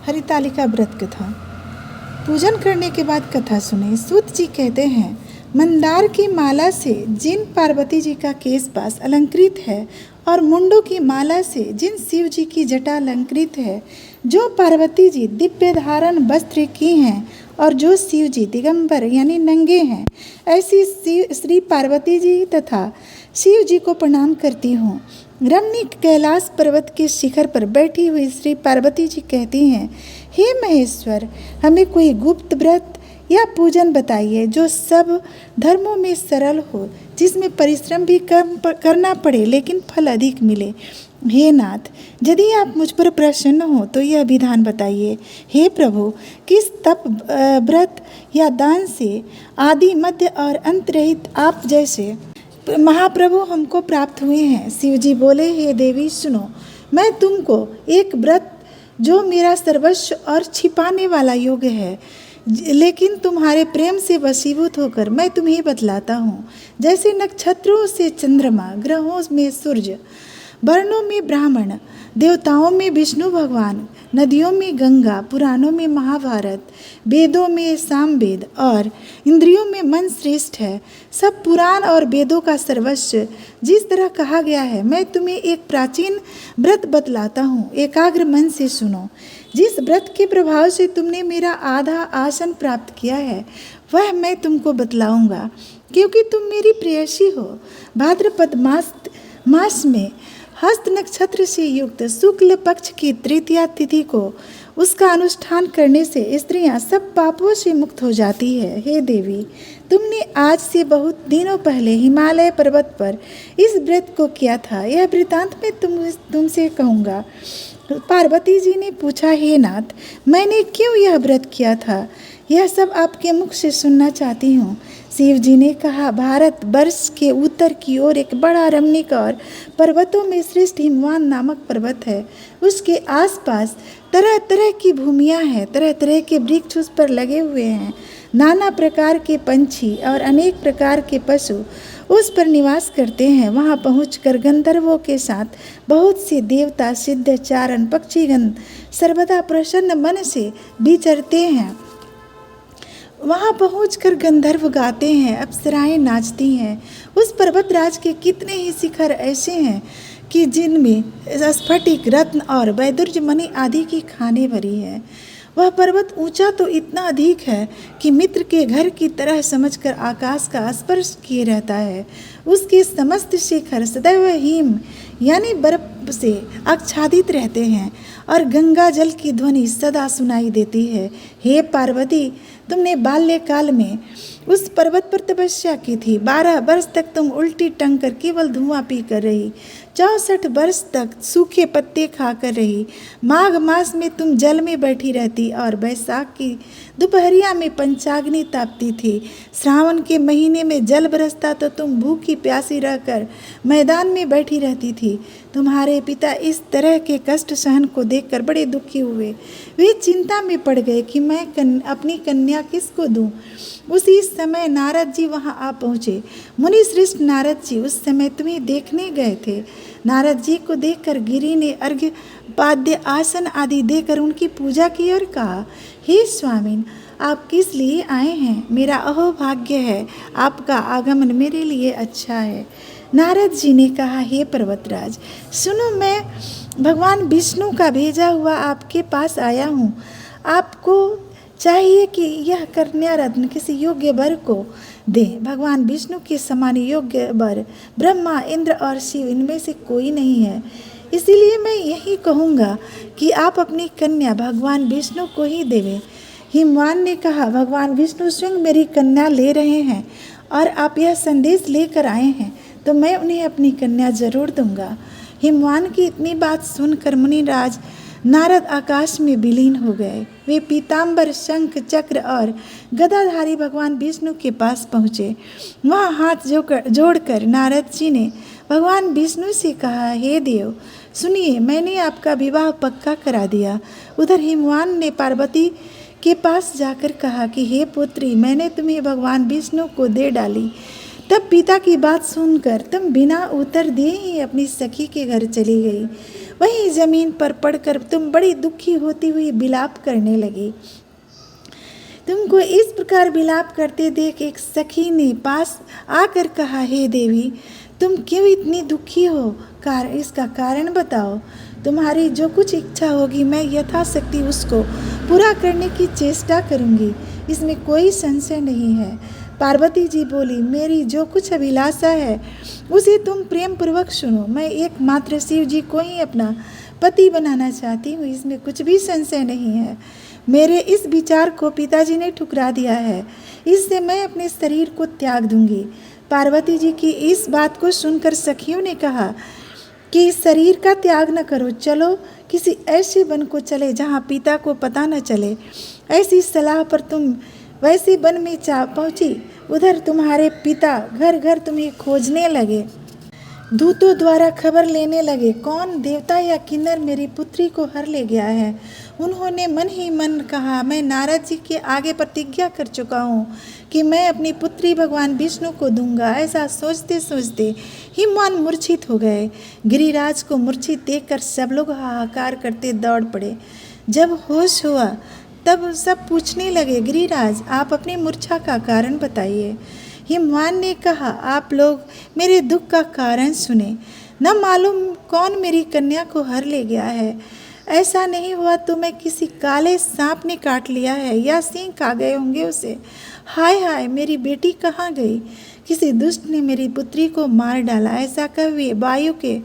हरितालिका व्रत कथा। पूजन करने के बाद कथा सुने। सूत जी कहते हैं, मंदार की माला से जिन पार्वती जी का केश पास अलंकृत है और मुंडों की माला से जिन शिव जी की जटा अलंकृत है, जो पार्वती जी दिव्य धारण वस्त्र की हैं और जो शिव जी दिगंबर यानी नंगे हैं, ऐसी श्री पार्वती जी तथा शिव जी को प्रणाम करती हूँ। रमणीक कैलाश पर्वत के शिखर पर बैठी हुई श्री पार्वती जी कहती हैं, हे महेश्वर, हमें कोई गुप्त व्रत या पूजन बताइए जो सब धर्मों में सरल हो, जिसमें परिश्रम भी कम करना पड़े लेकिन फल अधिक मिले। हे नाथ, यदि आप मुझ पर प्रसन्न हो तो यह विधान बताइए। हे प्रभु, किस तप व्रत या दान से आदि मध्य और अंत रहित आप जैसे महाप्रभु हमको प्राप्त हुए हैं। शिव जी बोले, हे देवी सुनो, मैं तुमको एक व्रत जो मेरा सर्वस्व और छिपाने वाला योग है, लेकिन तुम्हारे प्रेम से वशीभूत होकर मैं तुम्हें बतलाता हूँ। जैसे नक्षत्रों से चंद्रमा, ग्रहों में सूर्य, वर्णों में ब्राह्मण, देवताओं में विष्णु भगवान, नदियों में गंगा, पुराणों में महाभारत, वेदों में सामवेद और इंद्रियों में मन श्रेष्ठ है, सब पुराण और वेदों का सर्वस्व जिस तरह कहा गया है, मैं तुम्हें एक प्राचीन व्रत बतलाता हूँ। एकाग्र मन से सुनो। जिस व्रत के प्रभाव से तुमने मेरा आधा आसन प्राप्त किया है, वह मैं तुमको बतलाऊंगा, क्योंकि तुम मेरी प्रेयसी हो। भाद्रपद मास में हस्त नक्षत्र से युक्त शुक्ल पक्ष की तृतीया तिथि को उसका अनुष्ठान करने से स्त्रियां सब पापों से मुक्त हो जाती है। हे देवी, तुमने आज से बहुत दिनों पहले हिमालय पर्वत पर इस व्रत को किया था। यह वृतांत में तुमसे कहूँगा। पार्वती जी ने पूछा, हे नाथ, मैंने क्यों यह व्रत किया था? यह सब आपके मुख से सुनना चाहती हूँ। शिव जी ने कहा, भारत वर्ष के उत्तर की ओर एक बड़ा रमणीक और पर्वतों में श्रेष्ठ हिमवान नामक पर्वत है। उसके आसपास तरह तरह की भूमियाँ हैं, तरह तरह के वृक्ष उस पर लगे हुए हैं। नाना प्रकार के पंछी और अनेक प्रकार के पशु उस पर निवास करते हैं। वहाँ पहुंचकर गंधर्वों के साथ बहुत से देवता, सिद्ध, चारण, पक्षीगण सर्वदा प्रसन्न मन से विचरते हैं। वहाँ पहुंचकर गंधर्व गाते हैं, अप्सराएं नाचती हैं। उस पर्वतराज के कितने ही शिखर ऐसे हैं कि जिनमें स्फटिक, रत्न और वैदुर्य मणि आदि की खानें भरी है। वह पर्वत ऊंचा तो इतना अधिक है कि मित्र के घर की तरह समझकर आकाश का स्पर्श किए रहता है। उसके समस्त शिखर सदैव हिम यानी बर्फ से आच्छादित रहते हैं और गंगा जल की ध्वनि सदा सुनाई देती है। हे पार्वती, तुमने बाल्यकाल में उस पर्वत पर तपस्या की थी। 12 वर्ष तक तुम उल्टी टंग कर केवल धुआं पी कर रही। 64 वर्ष तक सूखे पत्ते खाकर रही। माघ मास में तुम जल में बैठी रहती और बैसाख की दोपहरिया में पंचाग्नि तापती थी। श्रावण के महीने में जल बरसता तो तुम भूखी प्यासी रहकर मैदान में बैठी रहती थी। तुम्हारे पिता इस तरह के कष्ट सहन को देखकर बड़े दुखी हुए। वे चिंता में पड़ गए कि मैं अपनी कन्या किसको दूं। उसी समय नारद जी वहां आ पहुँचे। मुनि श्रेष्ठ नारद जी उस समय तुम्हें देखने गए थे। नारद जी को देखकर गिरि ने अर्घ्य, पाद्य, आसन आदि देकर उनकी पूजा की और कहा, हे स्वामिन, आप किस लिए आए हैं? मेरा अहोभाग्य है, आपका आगमन मेरे लिए अच्छा है। नारद जी ने कहा, हे पर्वतराज, सुनो, मैं भगवान विष्णु का भेजा हुआ आपके पास आया हूँ। आपको चाहिए कि यह कन्या रत्न किसी योग्य वर को दे। भगवान विष्णु के समान योग्य वर ब्रह्मा, इंद्र और शिव इनमें से कोई नहीं है। इसीलिए मैं यही कहूँगा कि आप अपनी कन्या भगवान विष्णु को ही देवें। हिमवान ने कहा, भगवान विष्णु स्वयं मेरी कन्या ले रहे हैं और आप यह संदेश लेकर आए हैं, तो मैं उन्हें अपनी कन्या जरूर दूंगा। हिमवान की इतनी बात सुनकर मुनिराज नारद आकाश में विलीन हो गए। वे पीताम्बर, शंख, चक्र और गदाधारी भगवान विष्णु के पास पहुँचे। वहाँ हाथ जोड़कर नारद जी ने भगवान विष्णु से कहा, हे देव, सुनिए, मैंने आपका विवाह पक्का करा दिया। उधर हिमवान ने पार्वती के पास जाकर कहा कि हे पुत्री, मैंने तुम्हें भगवान विष्णु को दे डाली। तब पिता की बात सुनकर तुम बिना उत्तर दिए ही अपनी सखी के घर चली गई। वहीं जमीन पर पड़कर तुम बड़ी दुखी होती हुई विलाप करने लगी। तुमको इस प्रकार विलाप करते देख एक सखी ने पास आकर कहा, हे देवी, तुम क्यों इतनी दुखी हो? इसका कारण बताओ। तुम्हारी जो कुछ इच्छा होगी मैं यथाशक्ति उसको पूरा करने की चेष्टा करूंगी, इसमें कोई संशय नहीं है। पार्वती जी बोली, मेरी जो कुछ अभिलाषा है उसे तुम प्रेम पूर्वक सुनो। मैं एकमात्र शिव जी को ही अपना पति बनाना चाहती हूँ, इसमें कुछ भी संशय नहीं है। मेरे इस विचार को पिताजी ने ठुकरा दिया है, इससे मैं अपने शरीर को त्याग दूंगी। पार्वती जी की इस बात को सुनकर सखियों ने कहा कि शरीर का त्याग न करो, चलो किसी ऐसे वन को चले जहाँ पिता को पता न चले। ऐसी सलाह पर तुम वैसे वन में जा पहुँची। उधर तुम्हारे पिता घर घर तुम्हें खोजने लगे, दूतों द्वारा खबर लेने लगे, कौन देवता या किन्नर मेरी पुत्री को हर ले गया है। उन्होंने मन ही मन कहा, मैं नारद जी के आगे प्रतिज्ञा कर चुका हूँ कि मैं अपनी पुत्री भगवान विष्णु को दूंगा। ऐसा सोचते सोचते हिमवान मूर्छित हो गए। गिरिराज को मूर्छित देखकर सब लोग हाहाकार करते दौड़ पड़े। जब होश हुआ तब सब पूछने लगे, गिरिराज आप अपनी मूर्छा का कारण बताइए। हिमवान ने कहा, आप लोग मेरे दुख का कारण सुने। न मालूम कौन मेरी कन्या को हर ले गया है। ऐसा नहीं हुआ तो मैं किसी काले सांप ने काट लिया है या सिंह खा गए होंगे उसे। हाय हाय, मेरी बेटी कहाँ गई? किसी दुष्ट ने मेरी पुत्री को मार डाला। ऐसा कह हुए वायु के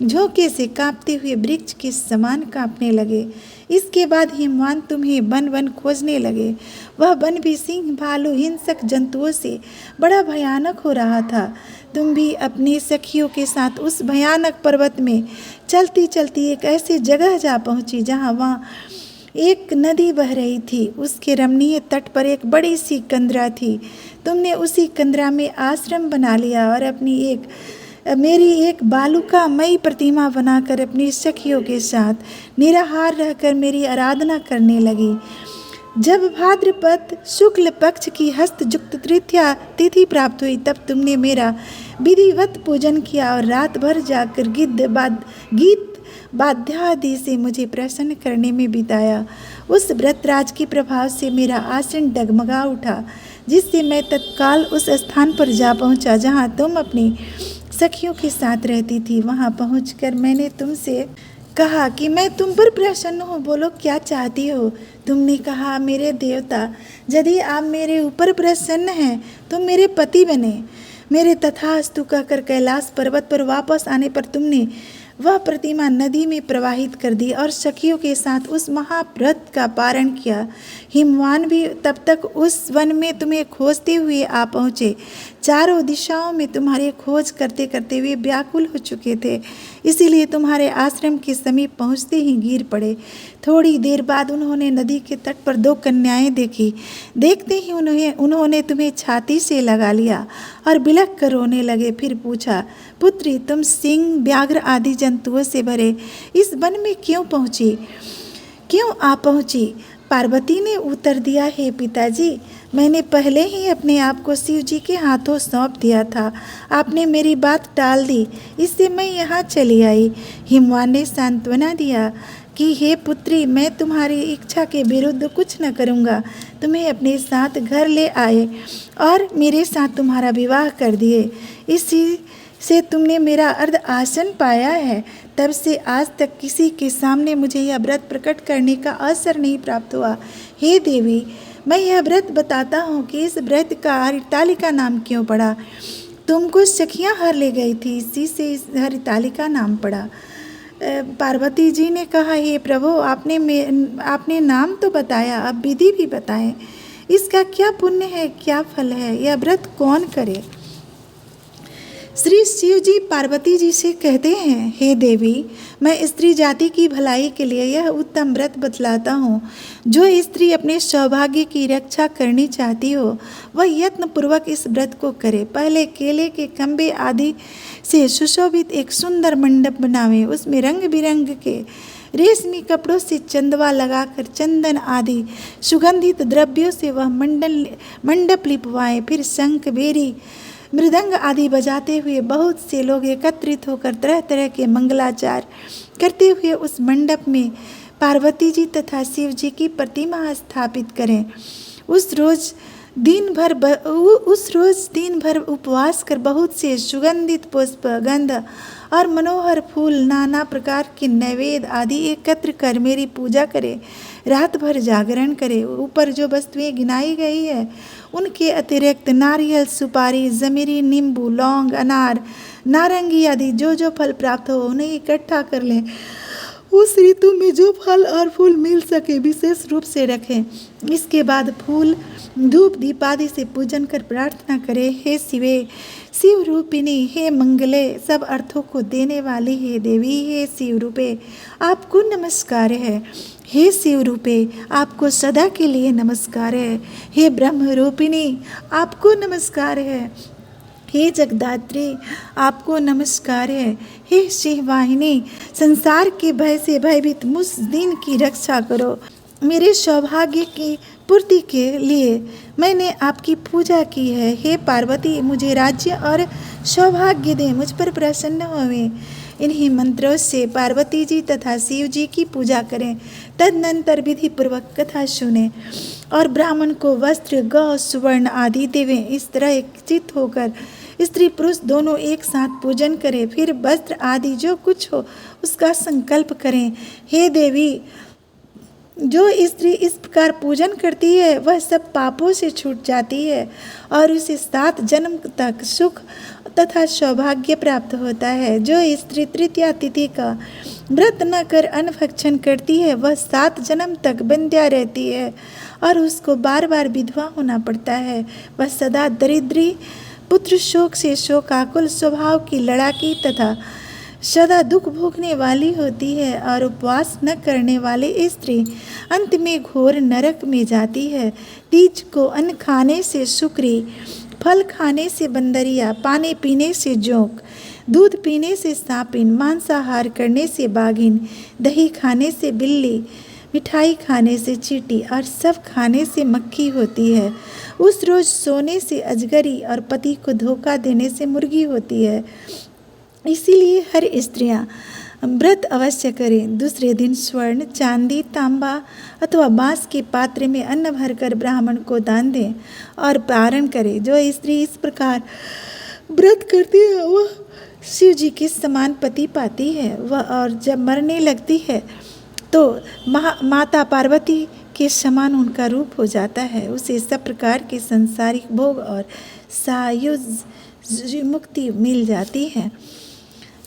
झोंके से कांपते हुए वृक्ष के समान कांपने लगे। इसके बाद हिमवान तुम्हें वन वन खोजने लगे। वह वन भी सिंह, भालू, हिंसक जंतुओं से बड़ा भयानक हो रहा था। तुम भी अपनी सखियों के साथ उस भयानक पर्वत में चलती चलती एक ऐसी जगह जा पहुंची जहां वहाँ एक नदी बह रही थी। उसके रमणीय तट पर एक बड़ी सी कंदरा थी। तुमने उसी कंदरा में आश्रम बना लिया और मेरी एक बालुकामयी प्रतिमा बनाकर अपनी सखियों के साथ निराहार रहकर मेरी आराधना करने लगी। जब भाद्रपद शुक्ल पक्ष की हस्तयुक्त तृतीया तिथि प्राप्त हुई तब तुमने मेरा विधिवत पूजन किया और रात भर जाकर गीत वाद्यादि से मुझे प्रसन्न करने में बिताया। उस व्रतराज के प्रभाव से मेरा आसन डगमगा उठा, जिससे मैं तत्काल उस स्थान पर जा पहुंचा जहां तुम अपनी सखियों के साथ रहती थी। वहां पहुंचकर मैंने तुमसे कहा कि मैं तुम पर प्रसन्न हूँ, बोलो क्या चाहती हो। तुमने कहा, मेरे देवता, यदि आप मेरे ऊपर प्रसन्न हैं तो मेरे पति बने। मेरे तथास्तु कहकर कैलाश पर्वत पर वापस आने पर तुमने वह प्रतिमा नदी में प्रवाहित कर दी और सखियों के साथ उस महाव्रत का पारण किया। हिमवान भी तब तक उस वन में तुम्हें खोजते हुए आ पहुँचे। चारों दिशाओं में तुम्हारी खोज करते करते वे व्याकुल हो चुके थे, इसीलिए तुम्हारे आश्रम के समीप पहुँचते ही गिर पड़े। थोड़ी देर बाद उन्होंने नदी के तट पर दो कन्याएं देखी। देखते ही उन्होंने तुम्हें छाती से लगा लिया और बिलख कर रोने लगे। फिर पूछा, पुत्री, तुम सिंह, व्याघ्र आदि जंतुओं से भरे इस वन में क्यों आ पहुँची? पार्वती ने उत्तर दिया, हे पिताजी, मैंने पहले ही अपने आप को शिव जी के हाथों सौंप दिया था। आपने मेरी बात टाल दी, इससे मैं यहाँ चली आई। हिमवान ने सांत्वना दिया कि हे पुत्री, मैं तुम्हारी इच्छा के विरुद्ध कुछ न करूँगा। तुम्हें अपने साथ घर ले आए और मेरे साथ तुम्हारा विवाह कर दिए। इसी से तुमने मेरा अर्ध आसन पाया है। तब से आज तक किसी के सामने मुझे यह व्रत प्रकट करने का अवसर नहीं प्राप्त हुआ। हे देवी, मैं यह व्रत बताता हूँ कि इस व्रत का हरितालिका नाम क्यों पड़ा। तुमको सखियाँ हर ले गई थी, इसी से इस हरितालिका नाम पड़ा। पार्वती जी ने कहा, हे प्रभु, आपने नाम तो बताया, अब विधि भी बताएं। इसका क्या पुण्य है, क्या फल है, यह व्रत कौन करे। श्री शिव जी पार्वती जी से कहते हैं, हे देवी, मैं स्त्री जाति की भलाई के लिए यह उत्तम व्रत बतलाता हूँ। जो स्त्री अपने सौभाग्य की रक्षा करनी चाहती हो वह यत्न पूर्वक इस व्रत को करे। पहले केले के खंबे आदि से सुशोभित एक सुंदर मंडप बनावे। उसमें रंग बिरंग के रेशमी कपड़ों से चंदवा लगाकर चंदन आदि सुगंधित द्रव्यों से वह मंडप लिपवाएं। फिर शंख, बेरी, मृदंग आदि बजाते हुए बहुत से लोग एकत्रित होकर तरह तरह के मंगलाचार करते हुए उस मंडप में पार्वती जी तथा शिव जी की प्रतिमा स्थापित करें। उस रोज दिन भर उपवास कर बहुत से सुगंधित पुष्प, गंध और मनोहर फूल, नाना प्रकार के नैवेद्य आदि एकत्र कर मेरी पूजा करें। रात भर जागरण करें। ऊपर जो वस्तुएं गिनाई गई है उनके अतिरिक्त नारियल, सुपारी, जमीरी, नींबू, लौंग, अनार, नारंगी आदि जो जो फल प्राप्त हो उन्हें इकट्ठा कर लें। उस ऋतु में जो फल और फूल मिल सके विशेष रूप से रखें। इसके बाद फूल, धूप, दीप आदि से पूजन कर प्रार्थना करें। हे शिवे, शिव रूपिणी, हे मंगले, सब अर्थों को देने वाली हे देवी, हे शिव रूपे आपको नमस्कार है। हे शिव रूपे आपको सदा के लिए नमस्कार है। हे ब्रह्म रूपिणी आपको नमस्कार है। हे जगदात्री आपको नमस्कार है। हे शिववाहिनी संसार के भय से भयभीत मुझ दीन की रक्षा करो। मेरे सौभाग्य की पूर्ति के लिए मैंने आपकी पूजा की है। हे पार्वती मुझे राज्य और सौभाग्य दे, मुझ पर प्रसन्न होवे। इन्हीं मंत्रों से पार्वती जी तथा शिव जी की पूजा करें। तदनंतर विधि पूर्वक कथा सुने और ब्राह्मण को वस्त्र, गौ, सुवर्ण आदि देवें। इस तरह एकचित होकर स्त्री पुरुष दोनों एक साथ पूजन करें। फिर वस्त्र आदि जो कुछ हो उसका संकल्प करें। हे देवी, जो स्त्री इस प्रकार पूजन करती है वह सब पापों से छूट जाती है और उसे 7 जन्म तक सुख तथा सौभाग्य प्राप्त होता है। जो स्त्री तृतीया तिथि का व्रत न कर अन्न करती है वह 7 जन्म तक बंध्या रहती है और उसको बार बार विधवा होना पड़ता है। वह सदा दरिद्री, पुत्र शोक से शोकाकुल, स्वभाव की लड़ाकी तथा सदा दुख भोगने वाली होती है। और उपवास न करने वाली स्त्री अंत में घोर नरक में जाती है। तीज को अन्न खाने से सुकरी, फल खाने से बंदरिया, पानी पीने से जोंक, दूध पीने से सांपिन, मांसाहार करने से बाघिन, दही खाने से बिल्ली, मिठाई खाने से चींटी और सब खाने से मक्खी होती है। उस रोज सोने से अजगरी और पति को धोखा देने से मुर्गी होती है। इसीलिए हर स्त्रियां व्रत अवश्य करें। दूसरे दिन स्वर्ण, चांदी, तांबा अथवा बांस के पात्र में अन्न भरकर ब्राह्मण को दान दें और पारण करें। जो स्त्री इस प्रकार व्रत करती है वह शिव जी के समान पति पाती है। वह और जब मरने लगती है तो माता पार्वती के समान उनका रूप हो जाता है। उसे सब प्रकार के सांसारिक भोग और सायुज मुक्ति मिल जाती है।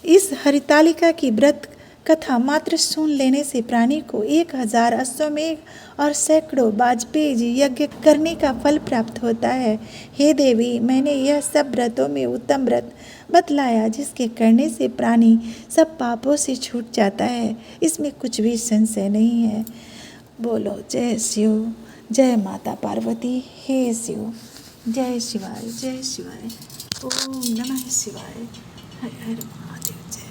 इस हरितालिका की व्रत कथा मात्र सुन लेने से प्राणी को 1000 अश्वमेघ और सैकड़ों वाजपेयी यज्ञ करने का फल प्राप्त होता है। हे देवी, मैंने यह सब व्रतों में उत्तम व्रत बतलाया जिसके करने से प्राणी सब पापों से छूट जाता है। इसमें कुछ भी संशय नहीं है। बोलो जय शिव, जय माता पार्वती। हे शिव, जय शिवाय, जय शिवाय। ओम नमः शिवाय। हर हर महादेव।